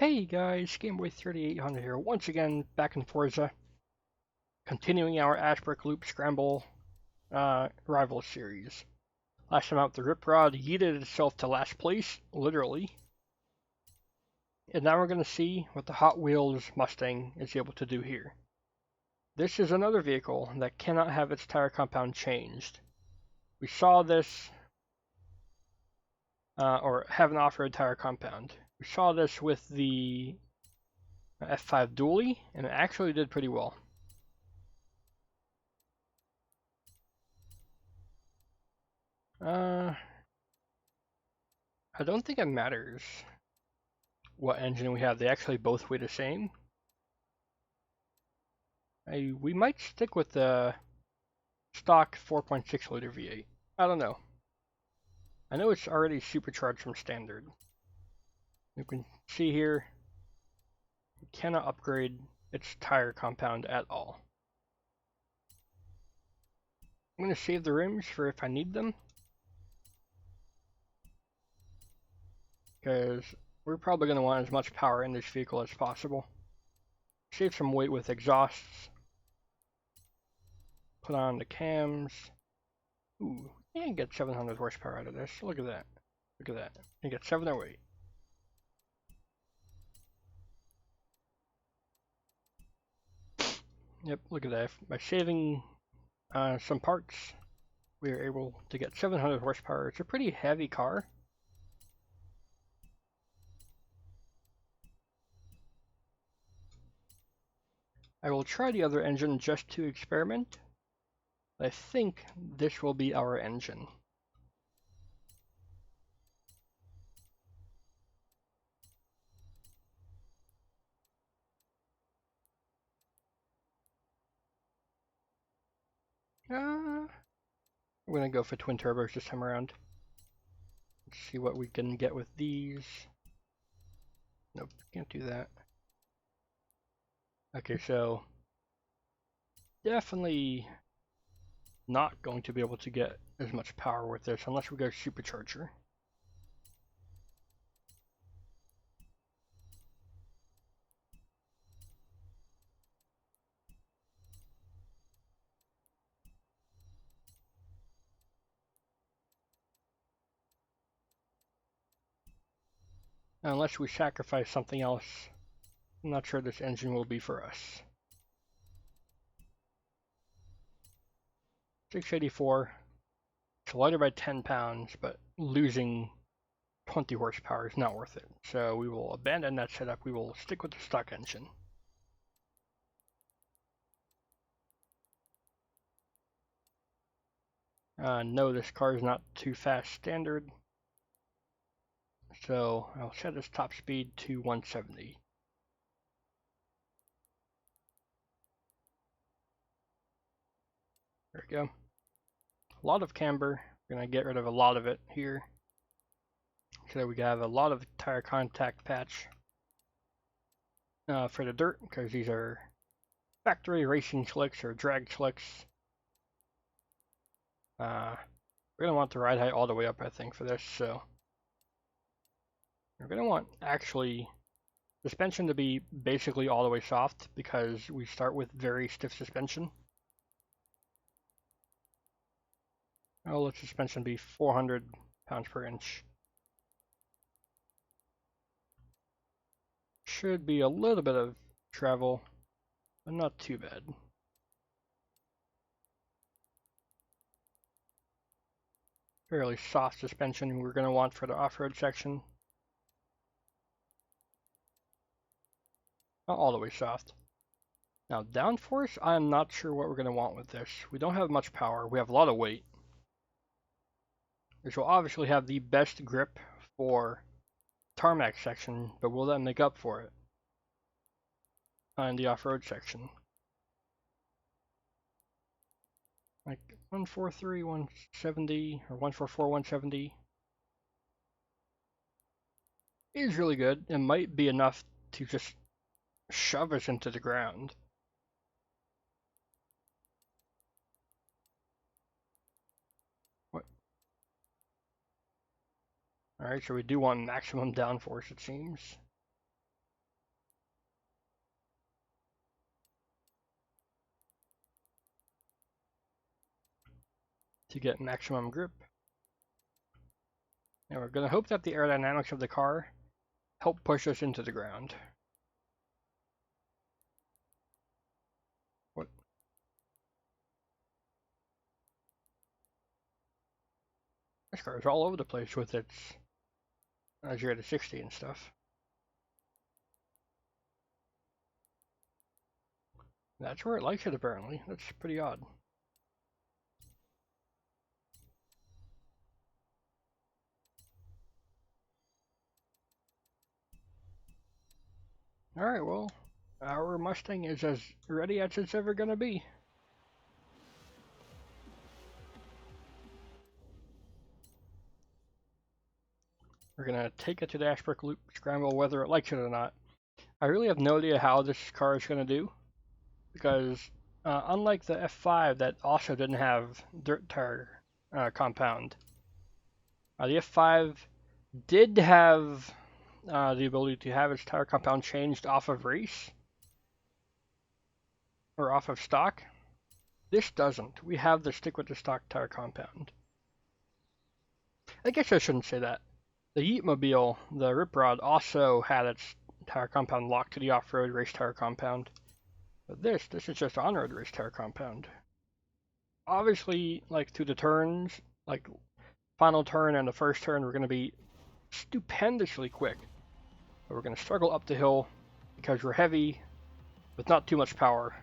Hey guys, Gameboy3800 here, once again back in Forza, continuing our Ashbrook Loop Scramble Rival series. Last time out, the Rip Rod yeeted itself to last place, literally. And now we're going to see what the Hot Wheels Mustang is able to do here. This is another vehicle that cannot have its tire compound changed. We saw this, or have an off-road tire compound. We saw this with the F5 dually, and it actually did pretty well. I don't think it matters what engine we have. They actually both weigh the same. We might stick with the stock 4.6 liter V8. I don't know. I know it's already supercharged from standard. You can see here, you cannot upgrade its tire compound at all. I'm going to save the rims for if I need them, because we're probably going to want as much power in this vehicle as possible. Save some weight with exhausts. Put on the cams. Ooh, you can get 700 horsepower out of this. Look at that. Look at that. You get 708. Yep, look at that. By saving some parts, we are able to get 700 horsepower. It's a pretty heavy car. I will try the other engine just to experiment. I think this will be our engine. I'm gonna go for twin turbos this time around. Let's see what we can get with these. Nope, can't do that. Okay, so definitely not going to be able to get as much power with this unless we go supercharger. Unless we sacrifice something else, I'm not sure this engine will be for us. 684. It's lighter by 10 pounds, but losing 20 horsepower is not worth it. So we will abandon that setup. We will stick with the stock engine. No, this car is not too fast standard. So I'll set its top speed to 170. There we go. A lot of camber. We're going to get rid of a lot of it here. So we have a lot of tire contact patch for the dirt, because these are factory racing slicks or drag slicks. We're going to want the ride height all the way up, I think, for this. So we're going to want actually suspension to be basically all the way soft, because we start with very stiff suspension. I'll let suspension be 400 pounds per inch. Should be a little bit of travel, but not too bad. Fairly soft suspension we're going to want for the off-road section. Not all the way soft. Now downforce, I'm not sure what we're going to want with this. We don't have much power. We have a lot of weight. Which will obviously have the best grip for tarmac section, but will that make up for it in the off-road section? Like 143, 170, or 144, 170 is really good. It might be enough to just shove us into the ground. What? Alright, so we do want maximum downforce, it seems. to get maximum grip. And we're going to hope that the aerodynamics of the car help push us into the ground. What? This car is all over the place with its 0 to 60 and stuff. That's where it likes it, apparently. That's pretty odd. Alright, well, our Mustang is as ready as it's ever gonna be. We're gonna take it to the Ashbrook Loop Scramble whether it likes it or not. I really have no idea how this car is gonna do, because unlike the F5 that also didn't have dirt tire compound, the F5 did have the ability to have its tire compound changed off of race or off of stock. This doesn't. We have to stick with the stock tire compound. I guess I shouldn't say that. The Yeetmobile, the Rip Rod, also had its tire compound locked to the off-road race tire compound. But this is just on-road race tire compound. Obviously, like through the turns, like final turn and the first turn, we're going to be stupendously quick. But we're going to struggle up the hill because we're heavy with not too much power.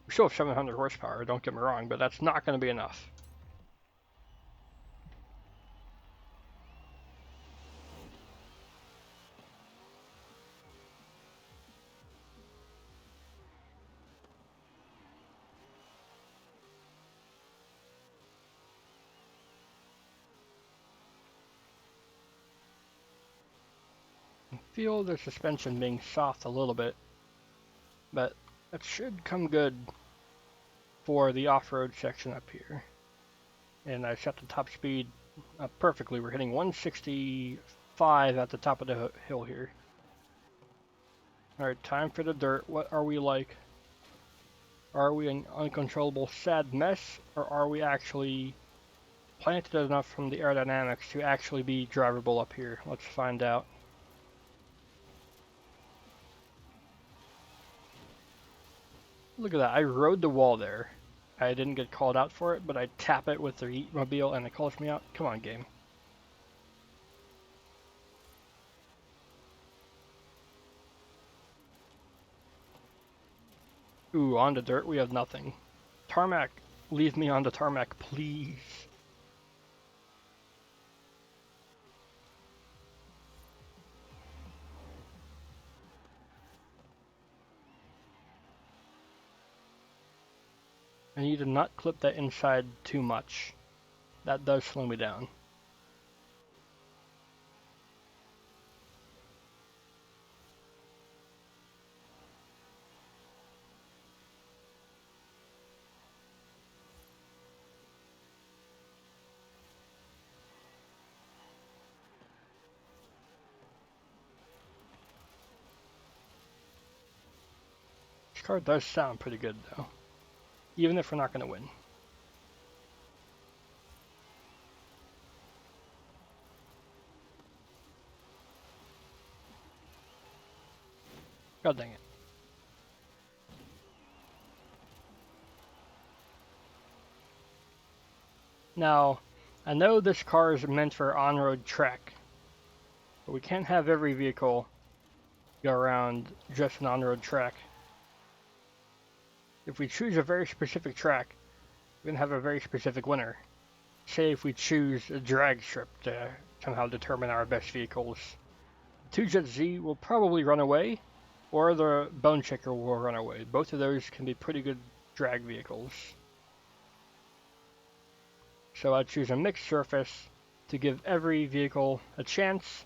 We still have 700 horsepower, don't get me wrong, but that's not going to be enough. I feel the suspension being soft a little bit, but that should come good for the off-road section up here. And I set the top speed up perfectly. We're hitting 165 at the top of the hill here. Alright, time for the dirt. What are we like? Are we an uncontrollable sad mess, or are we actually planted enough from the aerodynamics to actually be drivable up here? Let's find out. Look at that, I rode the wall there. I didn't get called out for it, but I tap it with the Yeetmobile and it calls me out. Come on, game. Ooh, on the dirt, we have nothing. Tarmac, leave me on the tarmac, please. I need to not clip that inside too much. That does slow me down. This car does sound pretty good though, even if we're not going to win. God dang it. Now, I know this car is meant for on-road track, but we can't have every vehicle go around just an on-road track. If we choose a very specific track, we're going to have a very specific winner. Say if we choose a drag strip to somehow determine our best vehicles. 2JetZ will probably run away, or the Bone Checker will run away. Both of those can be pretty good drag vehicles. So I'd choose a mixed surface to give every vehicle a chance.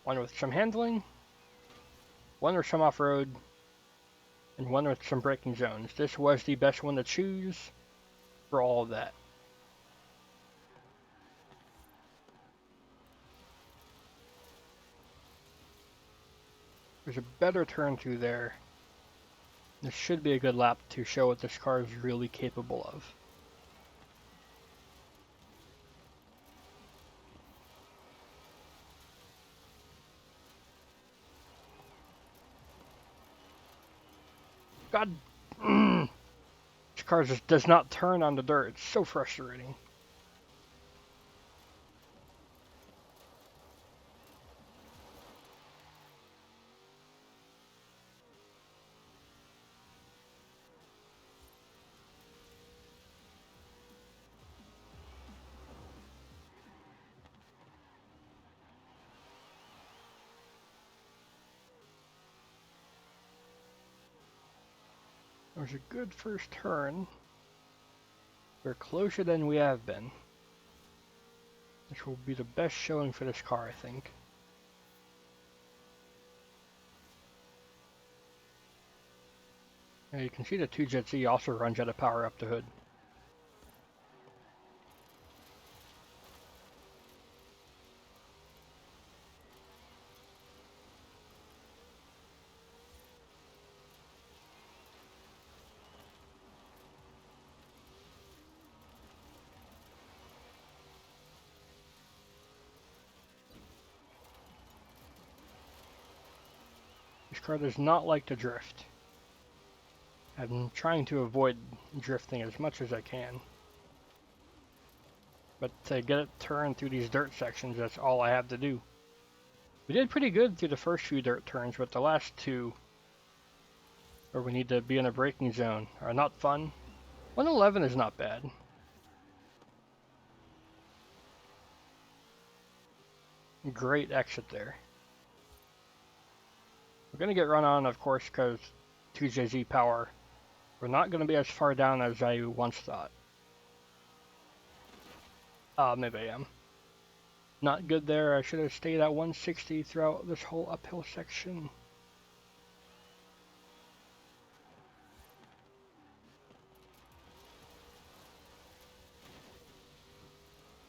One with some handling, one with some off-road, and one with some braking zones. This was the best one to choose for all of that. There's a better turn through there. This should be a good lap to show what this car is really capable of. God. This car just does not turn on the dirt. It's so frustrating. That was a good first turn. We're closer than we have been. This will be the best showing for this car, I think. Now you can see the 2JZ also runs out of power up the hood. This car does not like to drift. I'm trying to avoid drifting as much as I can. But to get it turned through these dirt sections, that's all I have to do. We did pretty good through the first few dirt turns, but the last two, where we need to be in a braking zone, are not fun. 111 is not bad. Great exit there. We're going to get run on, of course, because 2JZ power. We're not going to be as far down as I once thought. Maybe I am. Not good there. I should have stayed at 160 throughout this whole uphill section.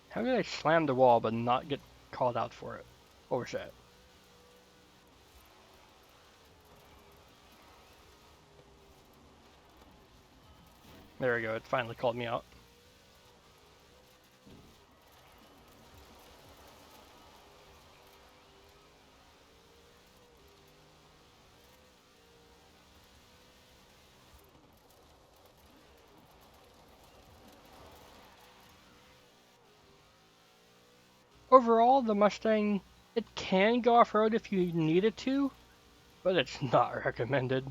How did I slam the wall but not get called out for it? What was that? There we go, it finally called me out. Overall, the Mustang, it can go off-road if you need it to, but it's not recommended.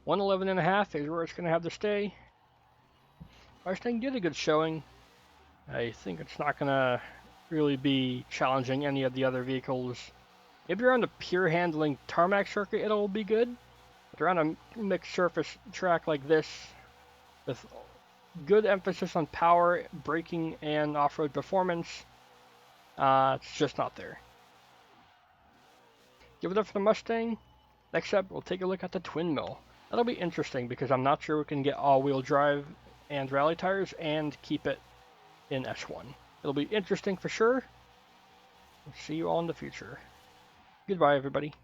111.5 is where it's going to have to stay. Mustang did a good showing. I think it's not going to really be challenging any of the other vehicles. If you're on the pure handling tarmac circuit, it'll be good. But you're on a mixed surface track like this, with good emphasis on power, braking, and off-road performance, it's just not there. Give it up for the Mustang. Next up, we'll take a look at the twin mill. That'll be interesting because I'm not sure we can get all-wheel drive and rally tires and keep it in S1. It'll be interesting for sure. See you all in the future. Goodbye, everybody.